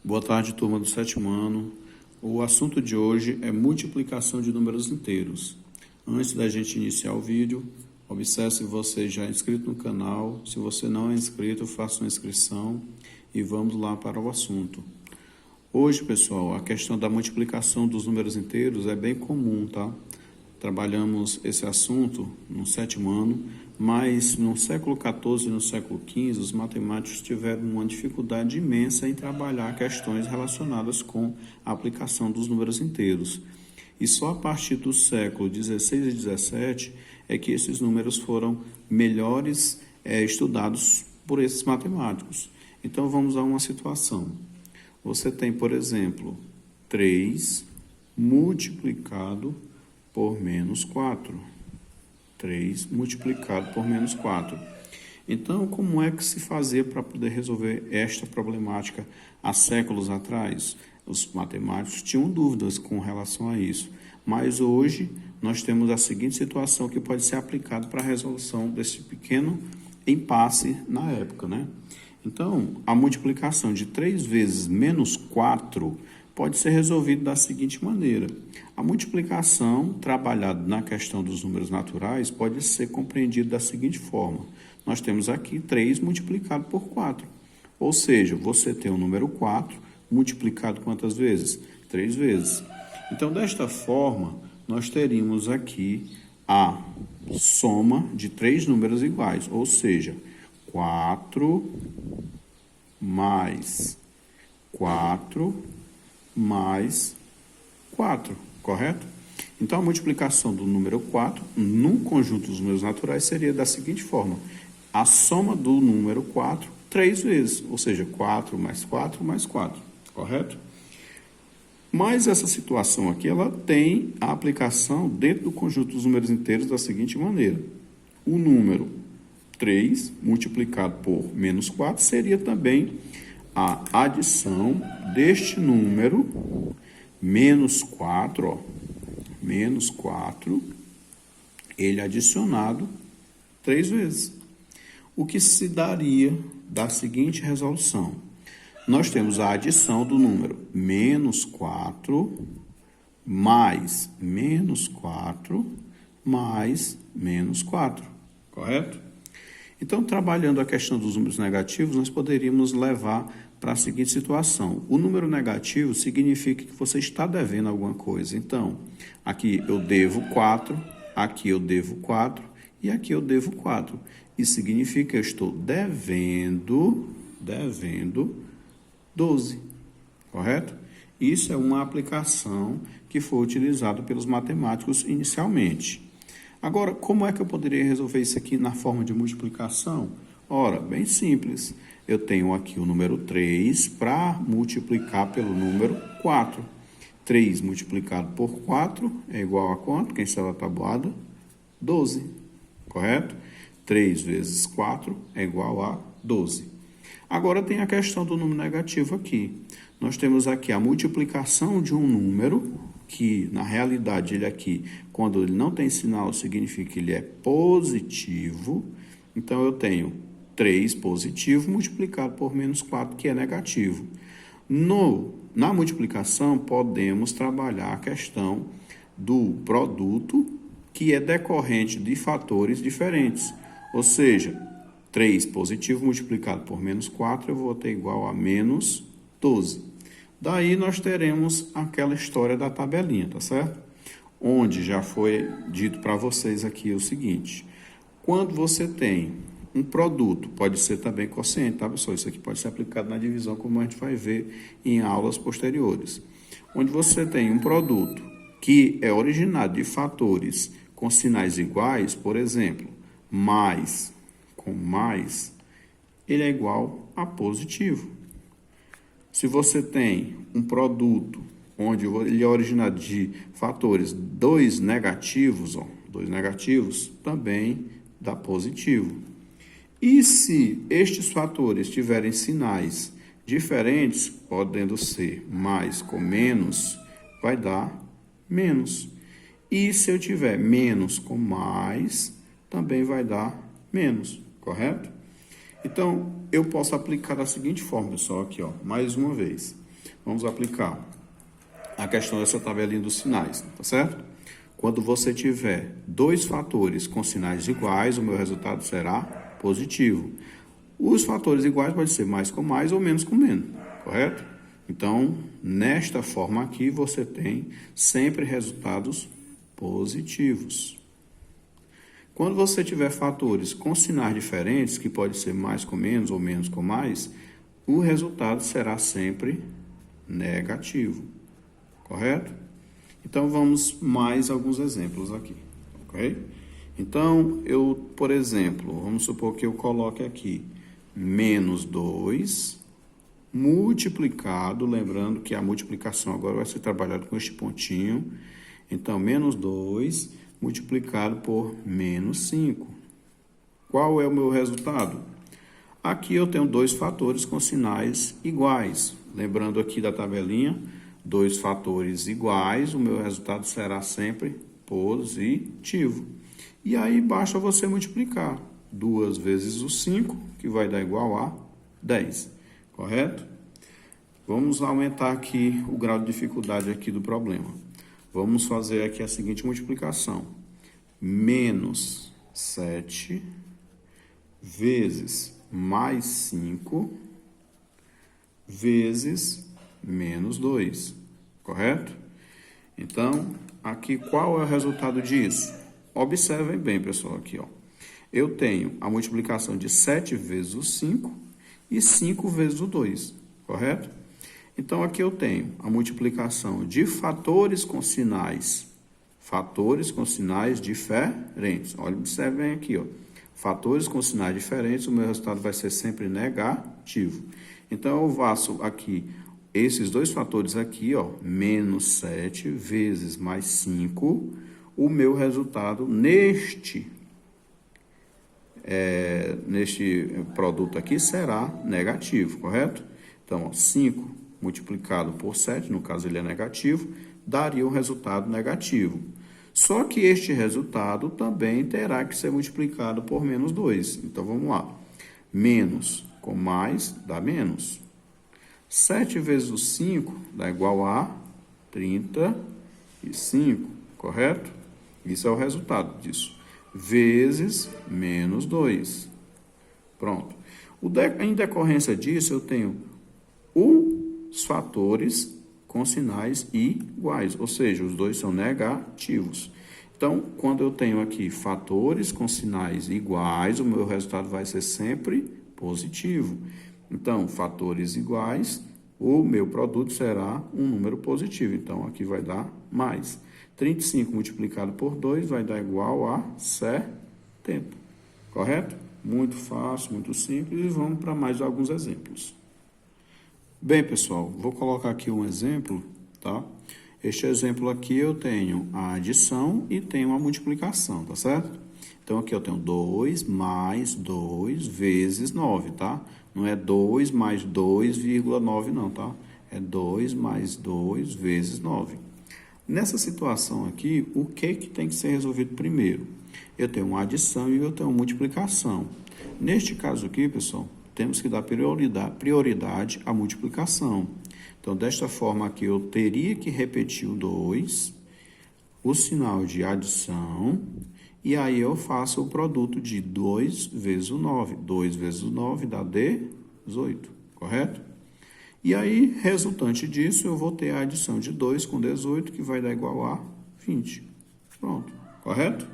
Boa tarde, turma do sétimo ano. O assunto de hoje é multiplicação de números inteiros. Antes da gente iniciar o vídeo, observe se você já é inscrito no canal. Se você não é inscrito, faça uma inscrição e vamos lá para o assunto. Hoje, pessoal, a questão da multiplicação dos números inteiros é bem comum, tá? Trabalhamos esse assunto no sétimo ano, mas no século XIV e no século XV, os matemáticos tiveram uma dificuldade imensa em trabalhar questões relacionadas com a aplicação dos números inteiros. E só a partir do século XVI e XVII é que esses números foram melhores estudados por esses matemáticos. Então, vamos a uma situação. Você tem, por exemplo, 3 multiplicado por menos 4. 3 multiplicado por menos 4. Então, como é que se fazia para poder resolver esta problemática há séculos atrás? Os matemáticos tinham dúvidas com relação a isso. Mas hoje nós temos a seguinte situação que pode ser aplicada para a resolução desse pequeno impasse na época, né? Então, a multiplicação de 3 vezes menos 4 pode ser resolvido da seguinte maneira. A multiplicação, trabalhada na questão dos números naturais, pode ser compreendida da seguinte forma. Nós temos aqui 3 multiplicado por 4. Ou seja, você tem o número 4 multiplicado quantas vezes? 3 vezes. Então, desta forma, nós teríamos aqui a soma de 3 números iguais. Ou seja, 4 mais 4 mais 4, correto? Então, a multiplicação do número 4 num conjunto dos números naturais seria da seguinte forma. A soma do número 4 3 vezes, ou seja, 4 mais 4 mais 4, correto? Mas essa situação aqui, ela tem a aplicação dentro do conjunto dos números inteiros da seguinte maneira. O número 3 multiplicado por menos 4 seria também a adição deste número, menos 4, ó, menos 4, ele adicionado 3 vezes. O que se daria da seguinte resolução. Nós temos a adição do número menos 4 mais menos 4 mais menos 4, correto? Então, trabalhando a questão dos números negativos, nós poderíamos levar para a seguinte situação. O número negativo significa que você está devendo alguma coisa. Então, aqui eu devo 4, aqui eu devo 4 e aqui eu devo 4. Isso significa que eu estou devendo 12, correto? Isso é uma aplicação que foi utilizada pelos matemáticos inicialmente. Agora, como é que eu poderia resolver isso aqui na forma de multiplicação? Ora, bem simples. Eu tenho aqui o número 3 para multiplicar pelo número 4. 3 multiplicado por 4 é igual a quanto? Quem está na tabuada? 12, correto? 3 vezes 4 é igual a 12. Agora tem a questão do número negativo aqui. Nós temos aqui a multiplicação de um número, que na realidade ele aqui, quando ele não tem sinal, significa que ele é positivo. Então, eu tenho 3 positivo multiplicado por menos 4, que é negativo. Na multiplicação, podemos trabalhar a questão do produto, que é decorrente de fatores diferentes. Ou seja, 3 positivo multiplicado por menos 4, eu vou ter igual a menos 12. Daí nós teremos aquela história da tabelinha, tá certo? Onde já foi dito para vocês aqui o seguinte. Quando você tem um produto, pode ser também quociente, tá, pessoal? Isso aqui pode ser aplicado na divisão, como a gente vai ver em aulas posteriores. Onde você tem um produto que é originado de fatores com sinais iguais, por exemplo, mais com mais, ele é igual a positivo. Se você tem um produto onde ele é originado de fatores 2 negativos, também dá positivo. E se estes fatores tiverem sinais diferentes, podendo ser mais com menos, vai dar menos. E se eu tiver menos com mais, também vai dar menos, correto? Então, eu posso aplicar da seguinte forma, pessoal, aqui, ó, mais uma vez. Vamos aplicar a questão dessa tabelinha dos sinais, tá certo? Quando você tiver dois fatores com sinais iguais, o meu resultado será positivo. Os fatores iguais podem ser mais com mais ou menos com menos, correto? Então, nesta forma aqui, você tem sempre resultados positivos. Quando você tiver fatores com sinais diferentes, que pode ser mais com menos ou menos com mais, o resultado será sempre negativo, correto? Então, vamos mais alguns exemplos aqui, ok? Então, por exemplo, vamos supor que eu coloque aqui menos 2 multiplicado, lembrando que a multiplicação agora vai ser trabalhada com este pontinho. Então, menos 2 multiplicado por menos 5. Qual é o meu resultado? Aqui eu tenho dois fatores com sinais iguais. Lembrando aqui da tabelinha, dois fatores iguais, o meu resultado será sempre positivo. E aí basta você multiplicar 2 vezes o 5, que vai dar igual a 10, correto? Vamos aumentar aqui o grau de dificuldade aqui do problema. Vamos fazer aqui a seguinte multiplicação. Menos 7 vezes mais 5 vezes menos 2, correto? Então, aqui qual é o resultado disso? Observem bem, pessoal, aqui, ó. Eu tenho a multiplicação de 7 vezes o 5 e 5 vezes o 2, correto? Então, aqui eu tenho a multiplicação de fatores com sinais diferentes. Olha, observem aqui, ó. Fatores com sinais diferentes, o meu resultado vai ser sempre negativo. Então, eu faço aqui esses dois fatores aqui, ó, menos 7 vezes mais 5, o meu resultado neste produto aqui será negativo, correto? Então, ó, 5 multiplicado por 7, no caso ele é negativo, daria um resultado negativo. Só que este resultado também terá que ser multiplicado por menos 2. Então, vamos lá. Menos com mais dá menos. 7 vezes o 5 dá igual a 35, correto? Isso é o resultado disso. Vezes menos 2. Pronto. Em decorrência disso, eu tenho os fatores com sinais iguais, ou seja, os dois são negativos. Então, quando eu tenho aqui fatores com sinais iguais, o meu resultado vai ser sempre positivo. Então, fatores iguais, o meu produto será um número positivo. Então, aqui vai dar mais. 35 multiplicado por 2 vai dar igual a 70. Correto? Muito fácil, muito simples. E vamos para mais alguns exemplos. Bem, pessoal, vou colocar aqui um exemplo, tá? Este exemplo aqui eu tenho a adição e tenho a multiplicação, tá certo? Então, aqui eu tenho 2 mais 2 vezes 9, tá? Não é 2 mais 2,9 não, tá? É 2 mais 2 vezes 9. Nessa situação aqui, o que tem que ser resolvido primeiro? Eu tenho uma adição e eu tenho uma multiplicação. Neste caso aqui, pessoal, temos que dar prioridade à multiplicação. Então, desta forma aqui, eu teria que repetir o 2, o sinal de adição, e aí eu faço o produto de 2 vezes o 9. 2 vezes o 9 dá 18, correto? E aí, resultante disso, eu vou ter a adição de 2 com 18, que vai dar igual a 20. Pronto, correto?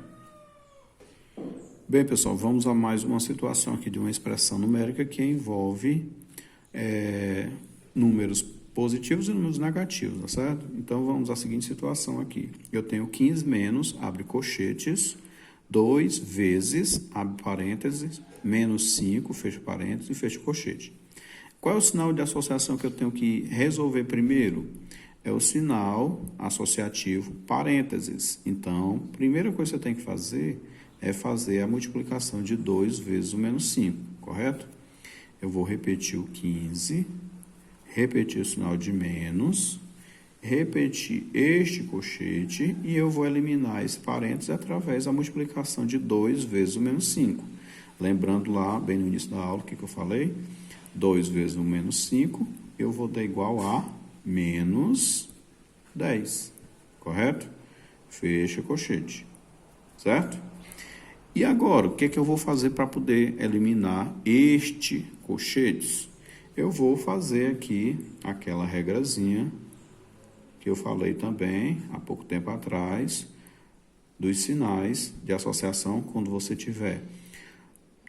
Bem, pessoal, vamos a mais uma situação aqui de uma expressão numérica que envolve números positivos e números negativos, tá certo? Então, vamos à seguinte situação aqui. Eu tenho 15 menos, abre colchetes, 2 vezes, abre parênteses, menos 5, fecha parênteses e fecha colchete. Qual é o sinal de associação que eu tenho que resolver primeiro? É o sinal associativo parênteses. Então, a primeira coisa que você tem que fazer é fazer a multiplicação de 2 vezes o menos 5, correto? Eu vou repetir o 15, repetir o sinal de menos, repetir este colchete e eu vou eliminar esse parênteses através da multiplicação de 2 vezes o menos 5. Lembrando lá, bem no início da aula, o que eu falei? 2 vezes o menos 5, eu vou dar igual a menos 10, correto? Fecha colchete, certo? E agora, o que é que eu vou fazer para poder eliminar este colchetes? Eu vou fazer aqui aquela regrazinha que eu falei também há pouco tempo atrás, dos sinais de associação quando você tiver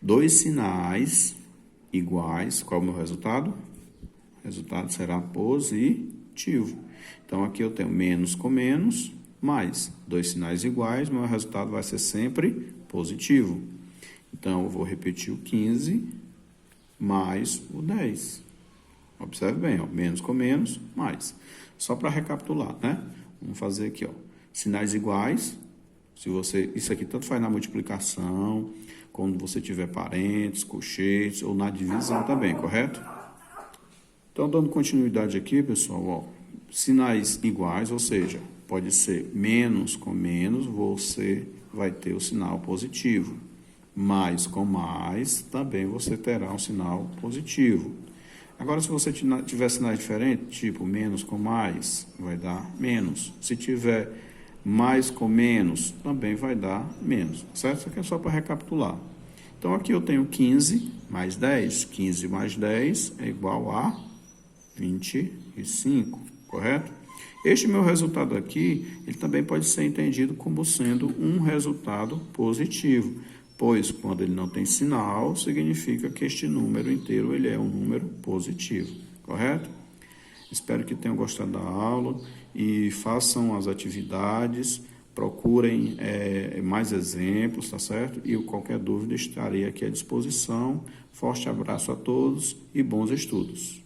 dois sinais iguais. Qual é o meu resultado? O resultado será positivo. Então, aqui eu tenho menos com menos, mais dois sinais iguais, meu resultado vai ser sempre positivo. Então, eu vou repetir o 15 mais o 10. Observe bem, ó, menos com menos, mais. Só para recapitular, né? Vamos fazer aqui, ó, sinais iguais. Isso aqui tanto faz na multiplicação, quando você tiver parentes, colchetes, ou na divisão também, correto? Então, dando continuidade aqui, pessoal, ó, sinais iguais, ou seja, pode ser menos com menos, você vai ter o sinal positivo. Mais com mais, também você terá um sinal positivo. Agora, se você tiver sinais diferentes, tipo menos com mais, vai dar menos. Se tiver mais com menos, também vai dar menos, certo? Isso aqui é só para recapitular. Então, aqui eu tenho 15 mais 10. 15 mais 10 é igual a 25, correto? Este meu resultado aqui, ele também pode ser entendido como sendo um resultado positivo, pois quando ele não tem sinal, significa que este número inteiro ele é um número positivo, correto? Espero que tenham gostado da aula e façam as atividades, procurem mais exemplos, tá certo? E qualquer dúvida estarei aqui à disposição. Forte abraço a todos e bons estudos.